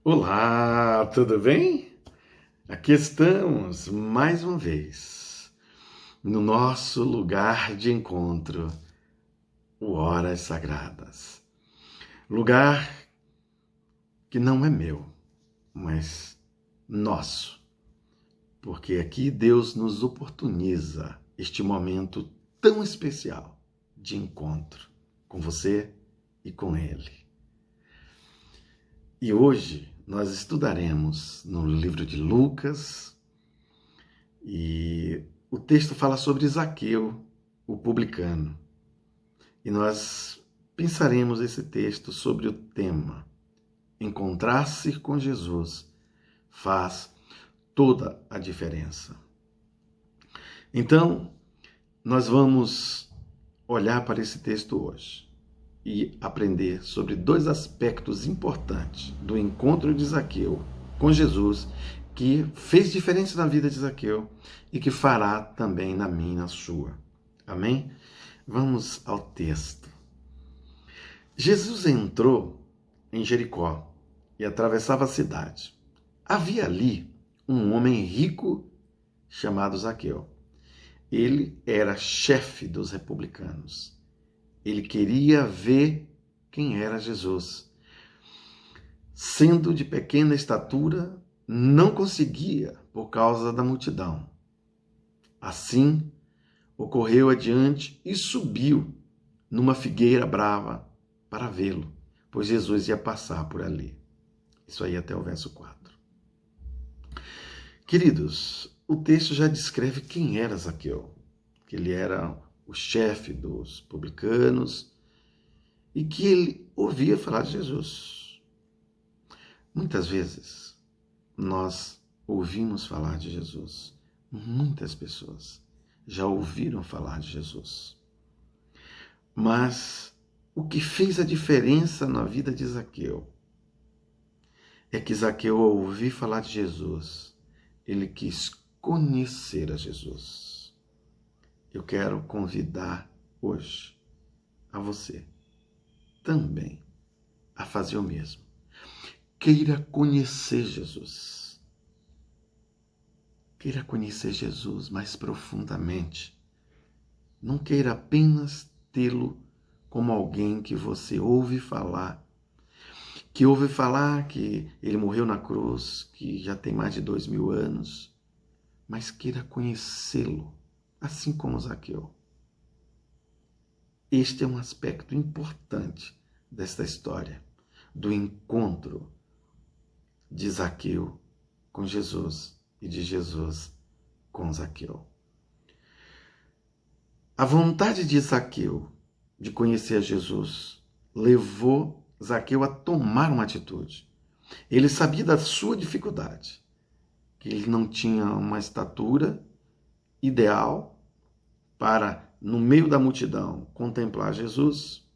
Olá, tudo bem? Aqui estamos mais uma vez no nosso lugar de encontro, o Horas Sagradas. Lugar que não é meu, mas nosso, porque aqui Deus nos oportuniza este momento tão especial de encontro com você e com Ele. E hoje nós estudaremos no livro de Lucas e o texto fala sobre Zaqueu, o publicano. E nós pensaremos esse texto sobre o tema: encontrar-se com Jesus faz toda a diferença. Então, nós vamos olhar para esse texto hoje e aprender sobre dois aspectos importantes do encontro de Zaqueu com Jesus, que fez diferença na vida de Zaqueu e que fará também na minha e na sua. Amém? Vamos ao texto. Jesus entrou em Jericó e atravessava a cidade. Havia ali um homem rico chamado Zaqueu. Ele era chefe dos republicanos. Ele queria ver quem era Jesus. Sendo de pequena estatura, não conseguia por causa da multidão. Assim, correu adiante e subiu numa figueira brava para vê-lo, pois Jesus ia passar por ali. Isso aí até o verso 4. Queridos, o texto já descreve quem era Zaqueu, que ele era o chefe dos publicanos e que ele ouvia falar de Jesus. Muitas vezes nós ouvimos falar de Jesus. Muitas pessoas já ouviram falar de Jesus. Mas o que fez a diferença na vida de Zaqueu é que Zaqueu, ao ouvir falar de Jesus, ele quis conhecer a Jesus. Eu quero convidar hoje a você também a fazer o mesmo. Queira conhecer Jesus. Queira conhecer Jesus mais profundamente. Não queira apenas tê-lo como alguém que você ouve falar, que ele morreu na cruz, que já tem mais de 2000 anos, mas queira conhecê-lo, assim como Zaqueu. Este é um aspecto importante desta história, do encontro de Zaqueu com Jesus e de Jesus com Zaqueu. A vontade de Zaqueu de conhecer Jesus levou Zaqueu a tomar uma atitude. Ele sabia da sua dificuldade, que ele não tinha uma estatura ideal para, no meio da multidão, contemplar Jesus.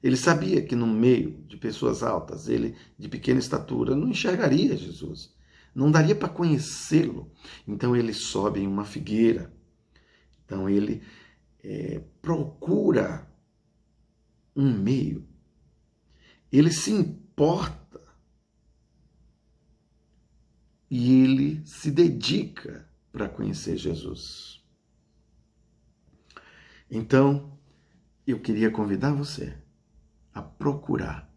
Ele sabia que no meio de pessoas altas, ele de pequena estatura, não enxergaria Jesus. Não daria para conhecê-lo. Então ele sobe em uma figueira. Então ele procura um meio. Ele se importa. E ele se dedica para conhecer Jesus. Então, eu queria convidar você a procurar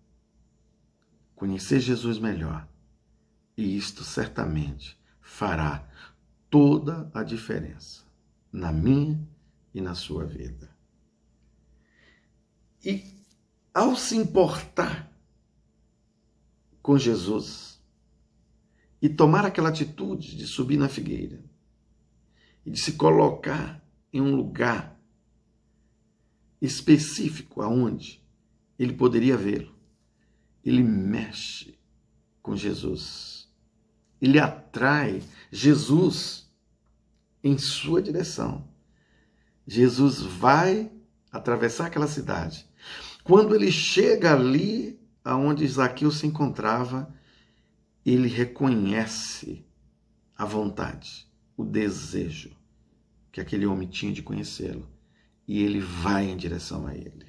conhecer Jesus melhor. E isto certamente fará toda a diferença na minha e na sua vida. E ao se importar com Jesus e tomar aquela atitude de subir na figueira e de se colocar em um lugar específico aonde ele poderia vê-lo, ele mexe com Jesus. Ele atrai Jesus em sua direção. Jesus vai atravessar aquela cidade. Quando ele chega ali aonde Zaqueu se encontrava, ele reconhece a vontade, o desejo que aquele homem tinha de conhecê-lo. E ele vai em direção a ele.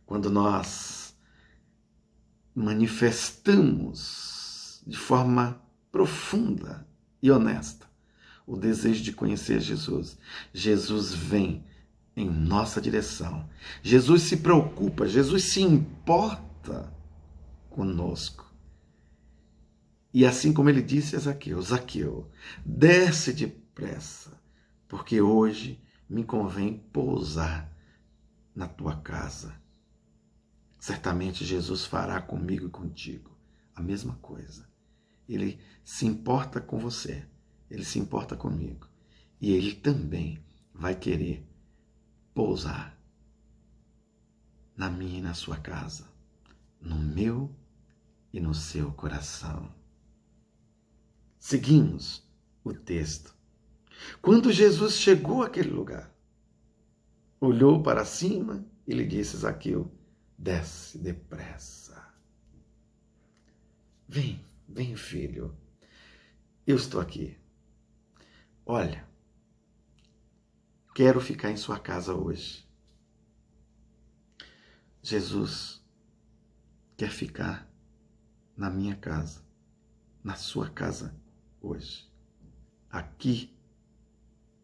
Quando nós manifestamos de forma profunda e honesta o desejo de conhecer Jesus, Jesus vem em nossa direção. Jesus se preocupa, Jesus se importa conosco. E assim como ele disse a Zaqueu, Zaqueu, desce depressa, porque hoje me convém pousar na tua casa. Certamente Jesus fará comigo e contigo a mesma coisa. Ele se importa com você, ele se importa comigo. E ele também vai querer pousar na minha e na sua casa, no meu e no seu coração. Seguimos o texto. Quando Jesus chegou àquele lugar, olhou para cima e lhe disse: Zaqueu, desce depressa. Vem, vem, filho, eu estou aqui. Olha, quero ficar em sua casa hoje. Jesus quer ficar na minha casa, na sua casa hoje, aqui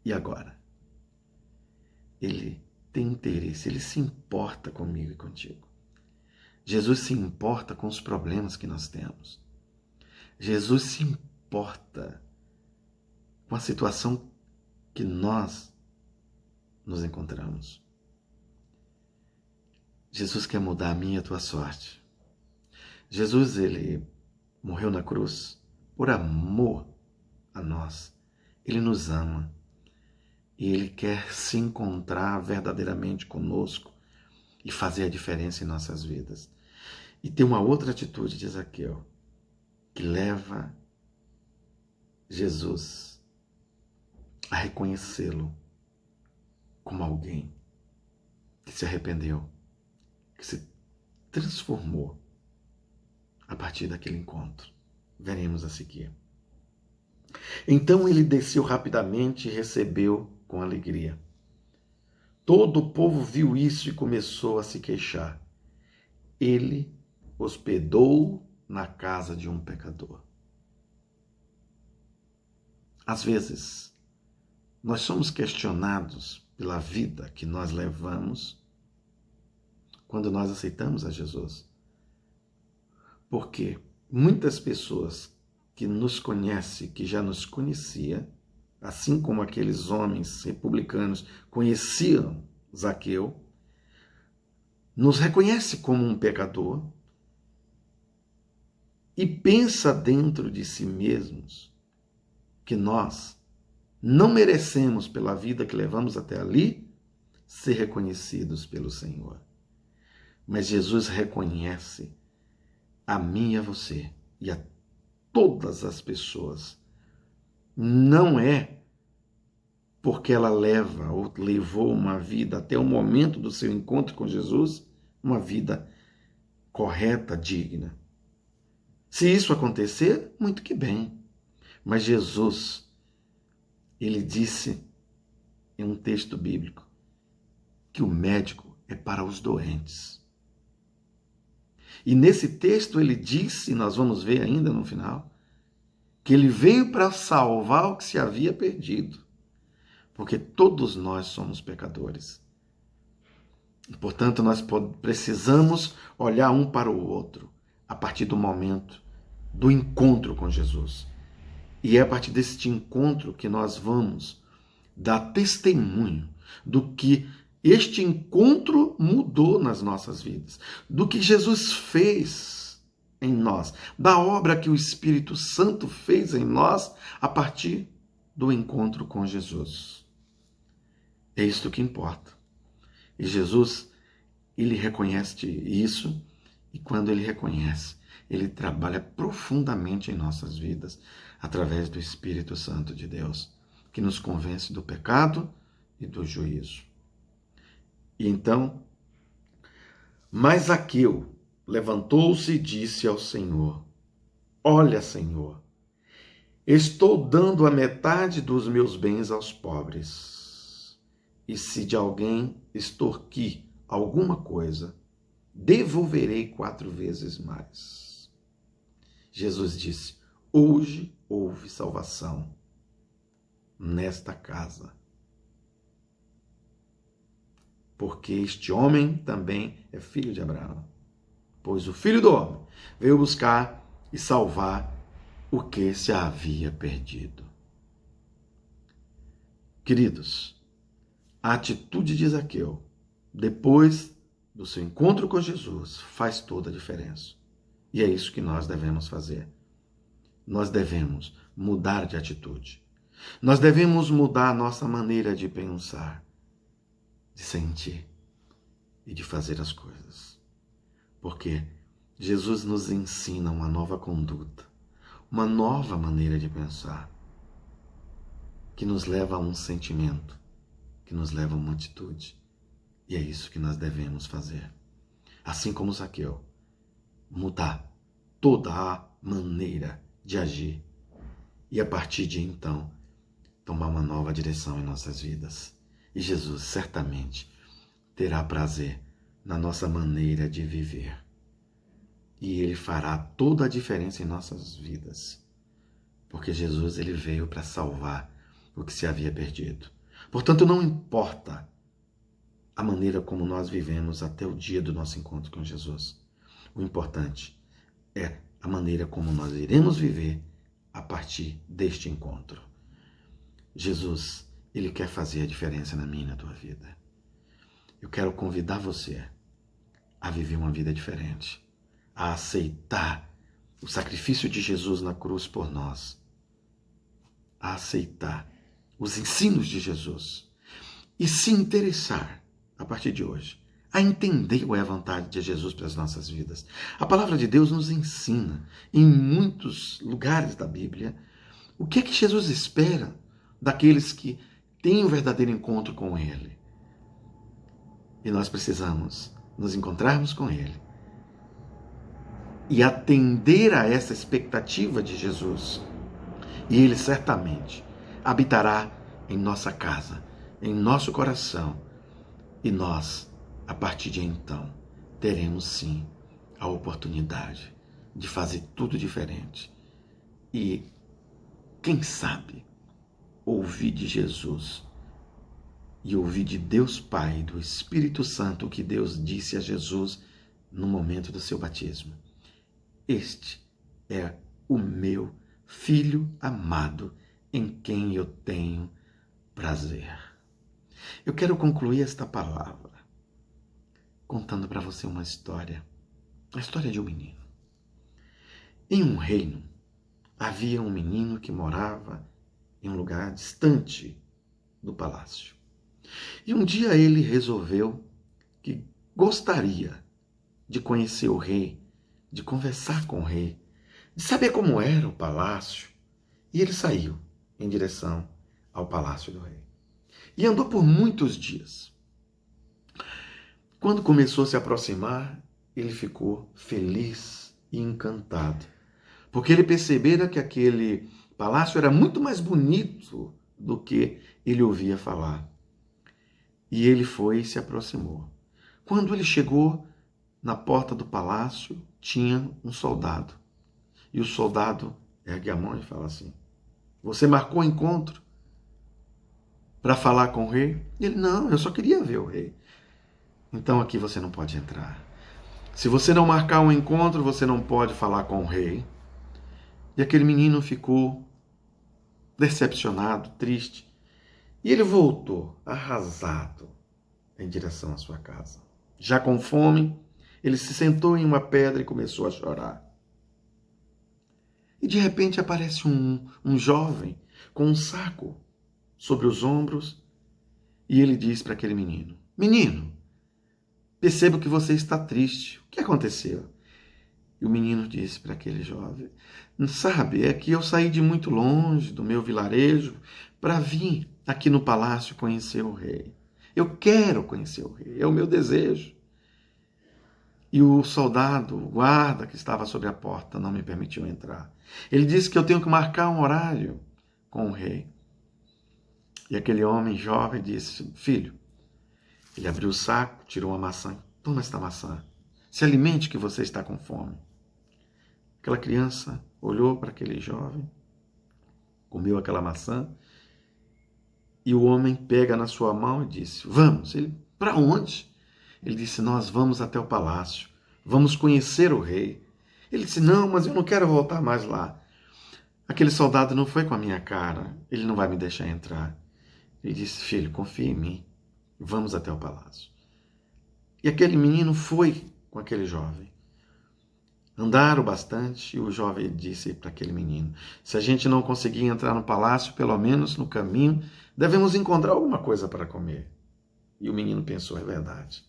e agora. Ele tem interesse, ele se importa comigo e contigo. Jesus se importa com os problemas que nós temos. Jesus se importa com a situação que nós nos encontramos. Jesus quer mudar a minha e a tua sorte. Jesus, ele morreu na cruz por amor a nós. Ele nos ama. E ele quer se encontrar verdadeiramente conosco e fazer a diferença em nossas vidas. E tem uma outra atitude de Zaqueu, que leva Jesus a reconhecê-lo como alguém que se arrependeu, que se transformou a partir daquele encontro. Veremos a seguir. Então ele desceu rapidamente e recebeu com alegria. Todo o povo viu isso e começou a se queixar. Ele hospedou na casa de um pecador. Às vezes, nós somos questionados pela vida que nós levamos quando nós aceitamos a Jesus. Porque muitas pessoas que nos conhecem, que já nos conhecia, assim como aqueles homens republicanos conheciam Zaqueu, nos reconhece como um pecador e pensa dentro de si mesmos que nós não merecemos, pela vida que levamos até ali, ser reconhecidos pelo Senhor. Mas Jesus reconhece a mim e a você e a todas as pessoas. Não é porque ela leva ou levou uma vida até o momento do seu encontro com Jesus, uma vida correta, digna. Se isso acontecer, muito que bem. Mas Jesus, ele disse em um texto bíblico que o médico é para os doentes. E nesse texto ele disse, nós vamos ver ainda no final, que ele veio para salvar o que se havia perdido. Porque todos nós somos pecadores. E, portanto, nós precisamos olhar um para o outro a partir do momento do encontro com Jesus. E é a partir deste encontro que nós vamos dar testemunho do que este encontro mudou nas nossas vidas, do que Jesus fez em nós, da obra que o Espírito Santo fez em nós a partir do encontro com Jesus. É isto que importa. E Jesus, ele reconhece isso, e quando ele reconhece, ele trabalha profundamente em nossas vidas, através do Espírito Santo de Deus, que nos convence do pecado e do juízo. E então, mas Zaqueu levantou-se e disse ao Senhor: Olha, Senhor, estou dando a metade dos meus bens aos pobres. E se de alguém extorquir alguma coisa, devolverei 4 vezes mais. Jesus disse: hoje houve salvação nesta casa, porque este homem também é filho de Abraão. Pois o Filho do Homem veio buscar e salvar o que se havia perdido. Queridos, a atitude de Zaqueu, depois do seu encontro com Jesus, faz toda a diferença. E é isso que nós devemos fazer. Nós devemos mudar de atitude. Nós devemos mudar a nossa maneira de pensar, de sentir e de fazer as coisas. Porque Jesus nos ensina uma nova conduta, uma nova maneira de pensar, que nos leva a um sentimento, que nos leva a uma atitude. E é isso que nós devemos fazer. Assim como Zaqueu, mudar toda a maneira de agir. E a partir de então, tomar uma nova direção em nossas vidas. E Jesus certamente terá prazer na nossa maneira de viver. E Ele fará toda a diferença em nossas vidas. Porque Jesus, Ele veio para salvar o que se havia perdido. Portanto, não importa a maneira como nós vivemos até o dia do nosso encontro com Jesus. O importante é a maneira como nós iremos viver a partir deste encontro. Jesus, Ele quer fazer a diferença na minha e na tua vida. Eu quero convidar você a viver uma vida diferente, a aceitar o sacrifício de Jesus na cruz por nós, a aceitar os ensinos de Jesus e se interessar, a partir de hoje, a entender qual é a vontade de Jesus para as nossas vidas. A palavra de Deus nos ensina, em muitos lugares da Bíblia, o que é que Jesus espera daqueles que têm um verdadeiro encontro com Ele. E nós precisamos nos encontrarmos com Ele e atender a essa expectativa de Jesus. E Ele certamente habitará em nossa casa, em nosso coração. E nós, a partir de então, teremos sim a oportunidade de fazer tudo diferente. E, quem sabe, ouvir de Jesus e ouvir de Deus Pai, do Espírito Santo, o que Deus disse a Jesus no momento do seu batismo. Este é o meu Filho amado, em quem eu tenho prazer. Eu quero concluir esta palavra contando para você uma história, a história de um menino. Em um reino, havia um menino que morava em um lugar distante do palácio. E um dia ele resolveu que gostaria de conhecer o rei, de conversar com o rei, de saber como era o palácio. E ele saiu em direção ao palácio do rei. E andou por muitos dias. Quando começou a se aproximar, ele ficou feliz e encantado, porque ele percebera que aquele palácio era muito mais bonito do que ele ouvia falar. E ele foi e se aproximou. Quando ele chegou na porta do palácio, tinha um soldado. E o soldado ergue a mão e fala assim: você marcou encontro para falar com o rei? Ele: não, eu só queria ver o rei. Então aqui você não pode entrar. Se você não marcar um encontro, você não pode falar com o rei. E aquele menino ficou decepcionado, triste. E ele voltou, arrasado, em direção à sua casa. Já com fome, ele se sentou em uma pedra e começou a chorar. E de repente aparece um jovem com um saco sobre os ombros e ele diz para aquele menino: menino, percebo que você está triste. O que aconteceu? E o menino disse para aquele jovem: sabe, é que eu saí de muito longe do meu vilarejo para vir aqui no palácio conhecer o rei. Eu quero conhecer o rei, é o meu desejo. E o soldado, o guarda que estava sobre a porta, não me permitiu entrar. Ele disse que eu tenho que marcar um horário com o rei. E aquele homem jovem disse: filho, ele abriu o saco, tirou uma maçã. Toma esta maçã. Se alimente que você está com fome. Aquela criança olhou para aquele jovem, comeu aquela maçã, e o homem pega na sua mão e disse: vamos. Ele: para onde? Ele disse: nós vamos até o palácio, vamos conhecer o rei. Ele disse: não, mas eu não quero voltar mais lá. Aquele soldado não foi com a minha cara, ele não vai me deixar entrar. Ele disse: filho, confia em mim, vamos até o palácio. E aquele menino foi com aquele jovem. Andaram bastante e o jovem disse para aquele menino: se a gente não conseguir entrar no palácio, pelo menos no caminho, devemos encontrar alguma coisa para comer. E o menino pensou: é verdade.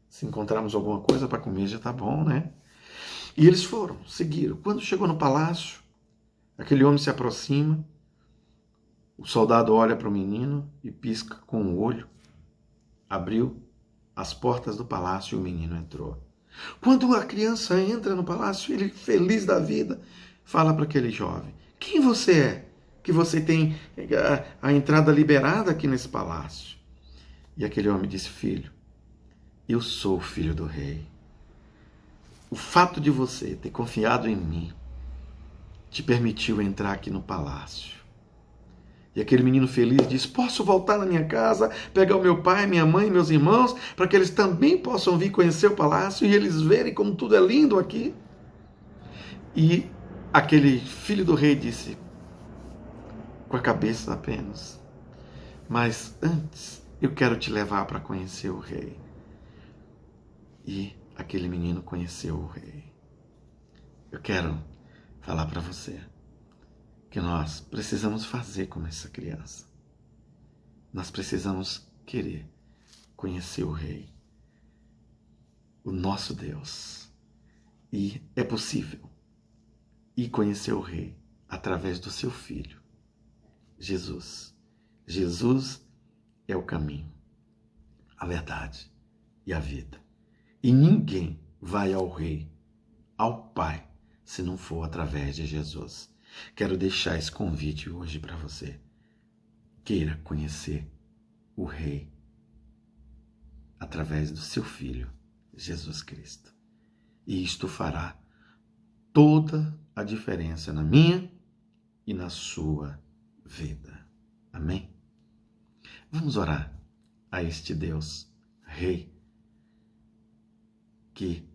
Se encontrarmos alguma coisa para comer, já está bom, né? E eles foram, seguiram. Quando chegou no palácio, aquele homem se aproxima, o soldado olha para o menino e pisca com o olho, abriu as portas do palácio e o menino entrou. Quando a criança entra no palácio, ele, feliz da vida, fala para aquele jovem: quem você é? Que você tem a entrada liberada aqui nesse palácio. E aquele homem disse: filho, eu sou o filho do rei. O fato de você ter confiado em mim te permitiu entrar aqui no palácio. E aquele menino feliz diz: posso voltar na minha casa, pegar o meu pai, minha mãe, meus irmãos, para que eles também possam vir conhecer o palácio e eles verem como tudo é lindo aqui? E aquele filho do rei disse, com a cabeça apenas: mas antes eu quero te levar para conhecer o rei. E aquele menino conheceu o rei. Eu quero falar para você que nós precisamos fazer como essa criança. Nós precisamos querer conhecer o rei, o nosso Deus. E é possível ir conhecer o rei através do seu filho, Jesus. Jesus é o caminho, a verdade e a vida. E ninguém vai ao rei, ao Pai, se não for através de Jesus. Quero deixar esse convite hoje para você. Queira conhecer o rei através do seu Filho, Jesus Cristo. E isto fará toda a diferença na minha e na sua vida. Amém? Vamos orar a este Deus, Rei, que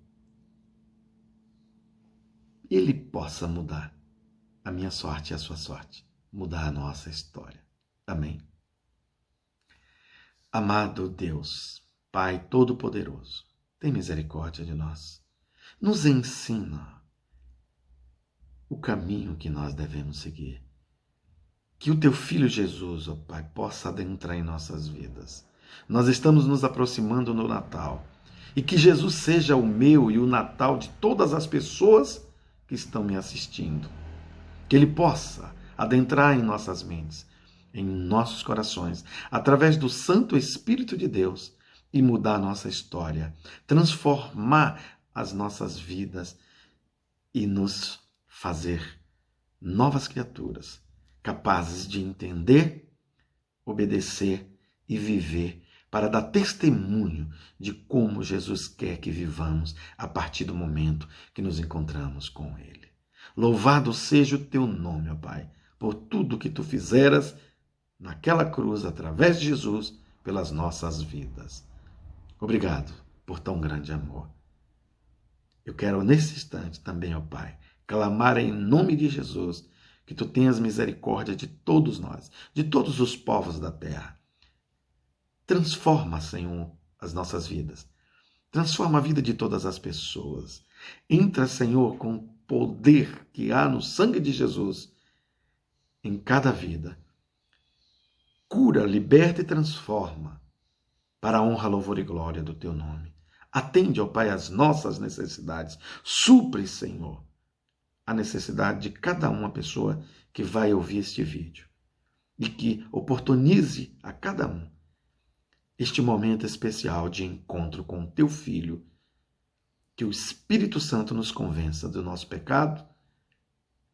Ele possa mudar a minha sorte e a sua sorte, mudar a nossa história. Amém? Amado Deus, Pai Todo-Poderoso, tem misericórdia de nós. Nos ensina o caminho que nós devemos seguir. Que o Teu Filho Jesus, ó Pai, possa adentrar em nossas vidas. Nós estamos nos aproximando do Natal. E que Jesus seja o meu e o Natal de todas as pessoas que estão me assistindo. Que Ele possa adentrar em nossas mentes, em nossos corações, através do Santo Espírito de Deus e mudar a nossa história, transformar as nossas vidas e nos fazer novas criaturas, capazes de entender, obedecer e viver para dar testemunho de como Jesus quer que vivamos a partir do momento que nos encontramos com Ele. Louvado seja o Teu nome, ó Pai, por tudo que Tu fizeras naquela cruz, através de Jesus, pelas nossas vidas. Obrigado por tão grande amor. Eu quero, nesse instante também, ó Pai, clamar em nome de Jesus, que Tu tenhas misericórdia de todos nós, de todos os povos da terra. Transforma, Senhor, as nossas vidas. Transforma a vida de todas as pessoas. Entra, Senhor, com o poder que há no sangue de Jesus em cada vida. Cura, liberta e transforma para a honra, louvor e glória do Teu nome. Atende, ó Pai, as nossas necessidades. Supre, Senhor, a necessidade de cada uma pessoa que vai ouvir este vídeo. E que oportunize a cada um este momento especial de encontro com o Teu Filho. Que o Espírito Santo nos convença do nosso pecado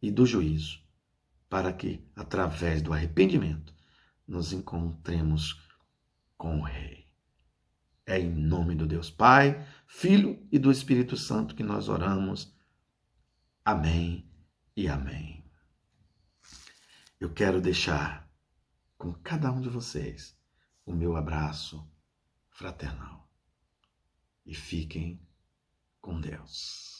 e do juízo, para que, através do arrependimento, nos encontremos com o Rei. É em nome do Deus Pai, Filho e do Espírito Santo que nós oramos. Amém e amém. Eu quero deixar com cada um de vocês o meu abraço fraternal. E fiquem com Deus.